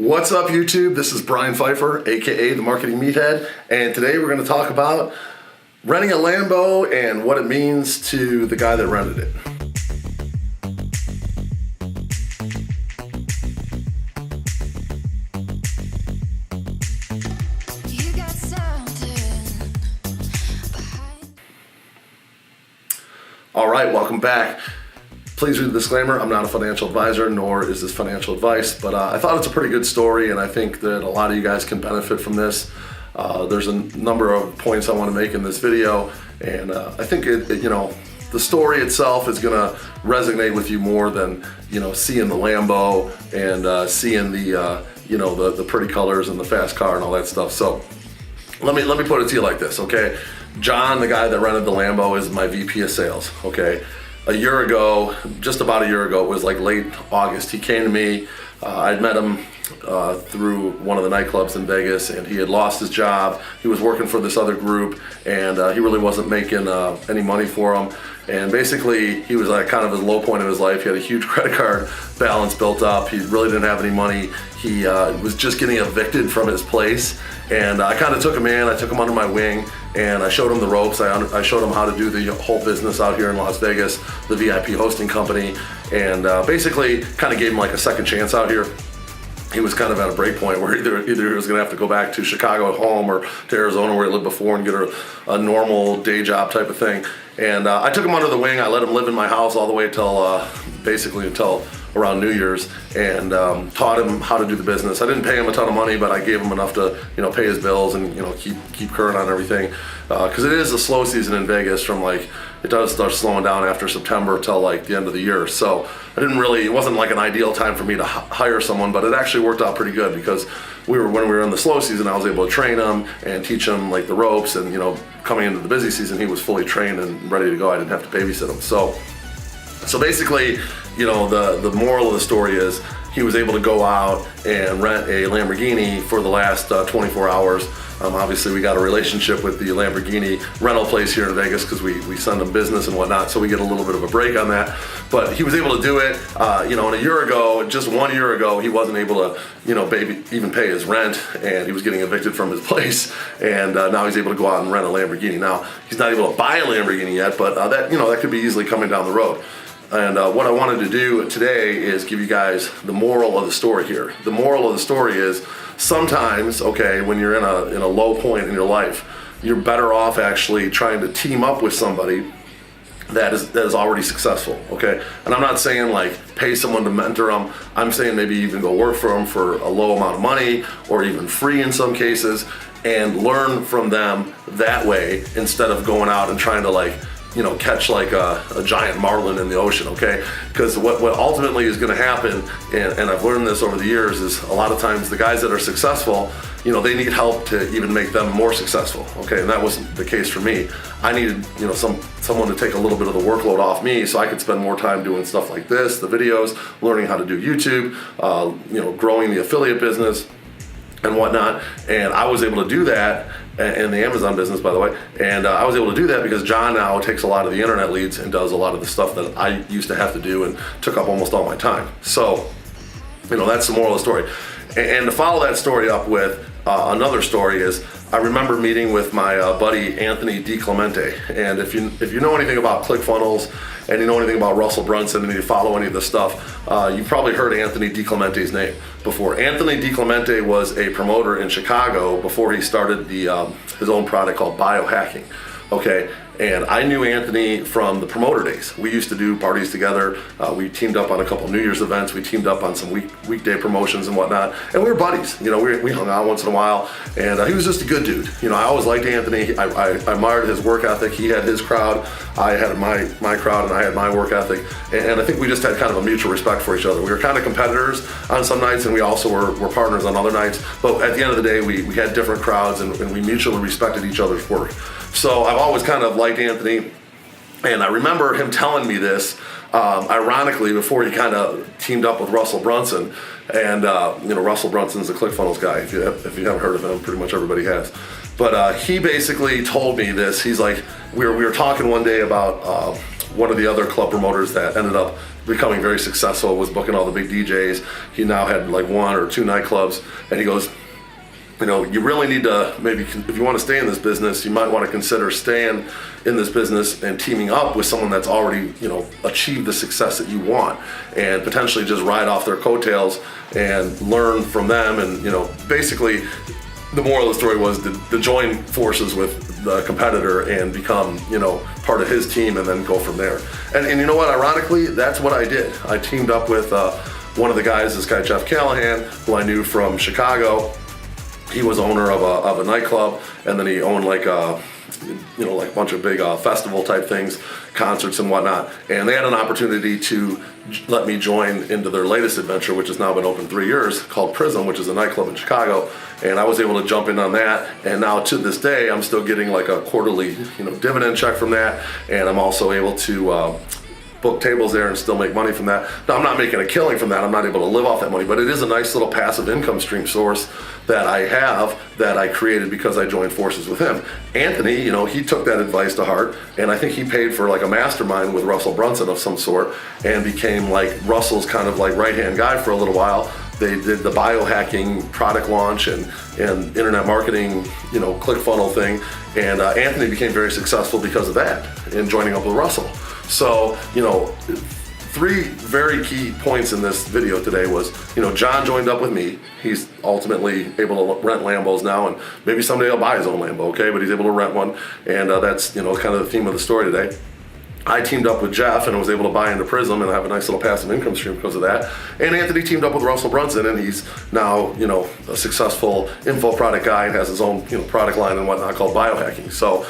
What's up, YouTube? This is Brian Pfeiffer, aka the Marketing Meathead, and today we're going to talk about renting a Lambo and what it means to the guy that rented it. All right, welcome back. Please read the disclaimer. I'm not a financial advisor, nor is this financial advice, but I thought it's a pretty good story, and I think that a lot of you guys can benefit from this. There's a number of points I want to make in this video, and I think the story itself is going to resonate with you more than seeing the Lambo and seeing the pretty colors and the fast car and all that stuff. So let me put it to you like this, okay? John, the guy that rented the Lambo, is my VP of sales, okay? Just about a year ago, it was like late August, he came to me. I'd met him through one of the nightclubs in Vegas, and he had lost his job. He was working for this other group, and he really wasn't making any money for him. And basically, he was like kind of his low point of his life. He had a huge credit card balance built up. He really didn't have any money. He was just getting evicted from his place. And I kind of took him in, I took him under my wing, and I showed him the ropes. I showed him how to do the whole business out here in Las Vegas, the VIP hosting company, and basically kind of gave him like a second chance out here. He was kind of at a break point where either he was going to have to go back to Chicago at home or to Arizona where he lived before and get a normal day job type of thing. And I took him under the wing. I let him live in my house all the way until around New Year's, and taught him how to do the business. I didn't pay him a ton of money, but I gave him enough to pay his bills and keep current on everything, because it is a slow season in Vegas. It does start slowing down after September till like the end of the year. So it wasn't like an ideal time for me to hire someone, but it actually worked out pretty good because when we were in the slow season, I was able to train him and teach him like the ropes, and coming into the busy season, he was fully trained and ready to go. I didn't have to babysit him. So basically, the moral of the story is he was able to go out and rent a Lamborghini for the last 24 hours. Obviously, we got a relationship with the Lamborghini rental place here in Vegas because we send them business and whatnot, so we get a little bit of a break on that. But he was able to do it. And just 1 year ago, he wasn't able to, even pay his rent, and he was getting evicted from his place. And now he's able to go out and rent a Lamborghini. Now he's not able to buy a Lamborghini yet, but that could be easily coming down the road. And what I wanted to do today is give you guys the moral of the story here. The moral of the story is sometimes, when you're in a low point in your life, you're better off actually trying to team up with somebody that is already successful, okay? And I'm not saying like pay someone to mentor them. I'm saying maybe even go work for them for a low amount of money or even free in some cases, and learn from them that way instead of going out and trying to catch like a giant marlin in the ocean, okay? Because what ultimately is going to happen, and I've learned this over the years, is a lot of times the guys that are successful, they need help to even make them more successful, okay? And that wasn't the case for me. I needed, someone to take a little bit of the workload off me so I could spend more time doing stuff like this, the videos, learning how to do YouTube, growing the affiliate business and whatnot. And I was able to do that, and the Amazon business, by the way, and I was able to do that because John now takes a lot of the internet leads and does a lot of the stuff that I used to have to do and took up almost all my time. So, that's the moral of the story. And to follow that story up with another story is, I remember meeting with my buddy Anthony DiClemente, and if you know anything about ClickFunnels and you know anything about Russell Brunson and you follow any of this stuff, you've probably heard Anthony DiClemente's name before. Anthony DiClemente was a promoter in Chicago before he started his own product called biohacking, okay? And I knew Anthony from the promoter days. We used to do parties together. We teamed up on a couple New Year's events. We teamed up on some weekday promotions and whatnot. And we were buddies. We hung out once in a while. And he was just a good dude. I always liked Anthony. I admired his work ethic. He had his crowd. I had my crowd, and I had my work ethic. And I think we just had kind of a mutual respect for each other. We were kind of competitors on some nights, and we also were partners on other nights. But at the end of the day, we had different crowds, and we mutually respected each other's work. So I've always kind of liked Anthony, and I remember him telling me this, ironically, before he kind of teamed up with Russell Brunson. And Russell Brunson's a ClickFunnels guy. If you haven't heard of him, pretty much everybody has. But he basically told me this. He's like, we were talking one day about one of the other club promoters that ended up becoming very successful, was booking all the big DJs. He now had like 1 or 2 nightclubs, and he goes, you know, you really need to, maybe if you want to stay in this business, you might want to consider staying in this business and teaming up with someone that's already, you know, achieved the success that you want, and potentially just ride off their coattails and learn from them. And, you know, basically the moral of the story was to join forces with the competitor and become, you know, part of his team, and then go from there. And you know what, ironically, that's what I did. I teamed up with one of the guys, this guy Jeff Callahan, who I knew from Chicago. He was owner of a nightclub, and then he owned like a bunch of big festival type things, concerts and whatnot. And they had an opportunity to let me join into their latest adventure, which has now been open 3 years, called Prism, which is a nightclub in Chicago. And I was able to jump in on that. And now to this day, I'm still getting like a quarterly, you know, dividend check from that. And I'm also able to book tables there and still make money from that. Now, I'm not making a killing from that. I'm not able to live off that money, but it is a nice little passive income stream source that I have, that I created because I joined forces with him. Anthony, you know, he took that advice to heart, and I think he paid for like a mastermind with Russell Brunson of some sort, and became like Russell's kind of like right-hand guy for a little while. They did the biohacking product launch and internet marketing, you know, ClickFunnels thing, and Anthony became very successful because of that, in joining up with Russell. So, you know, 3 very key points in this video today was, you know, John joined up with me. He's ultimately able to rent Lambos now, and maybe someday he'll buy his own Lambo, okay? But he's able to rent one, and that's, you know, kind of the theme of the story today. I teamed up with Jeff and was able to buy into Prism and have a nice little passive income stream because of that. And Anthony teamed up with Russell Brunson, and he's now, you know, a successful info product guy and has his own, you know, product line and whatnot called biohacking. So,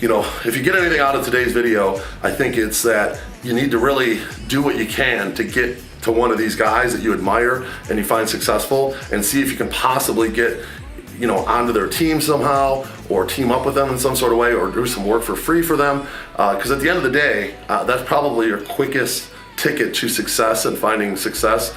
you know, if you get anything out of today's video, I think it's that you need to really do what you can to get to one of these guys that you admire and you find successful, and see if you can possibly get, you know, onto their team somehow, or team up with them in some sort of way, or do some work for free for them. Because at the end of the day, that's probably your quickest ticket to success and finding success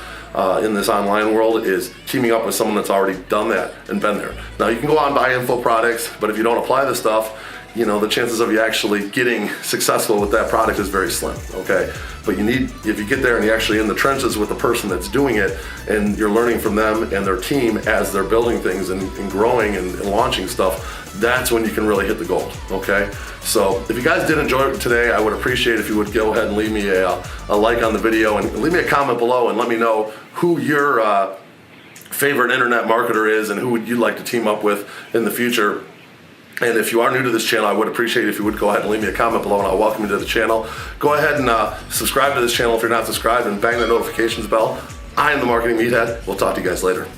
in this online world, is teaming up with someone that's already done that and been there. Now, you can go out and buy info products, but if you don't apply this stuff, you know, the chances of you actually getting successful with that product is very slim, okay? But you need, if you get there and you're actually in the trenches with the person that's doing it, and you're learning from them and their team as they're building things and growing and launching stuff, that's when you can really hit the gold, okay? So if you guys did enjoy it today, I would appreciate if you would go ahead and leave me a like on the video, and leave me a comment below and let me know who your favorite internet marketer is and who would you like to team up with in the future. And if you are new to this channel, I would appreciate it if you would go ahead and leave me a comment below, and I'll welcome you to the channel. Go ahead and subscribe to this channel if you're not subscribed, and bang the notifications bell. I am the Marketing Meathead. We'll talk to you guys later.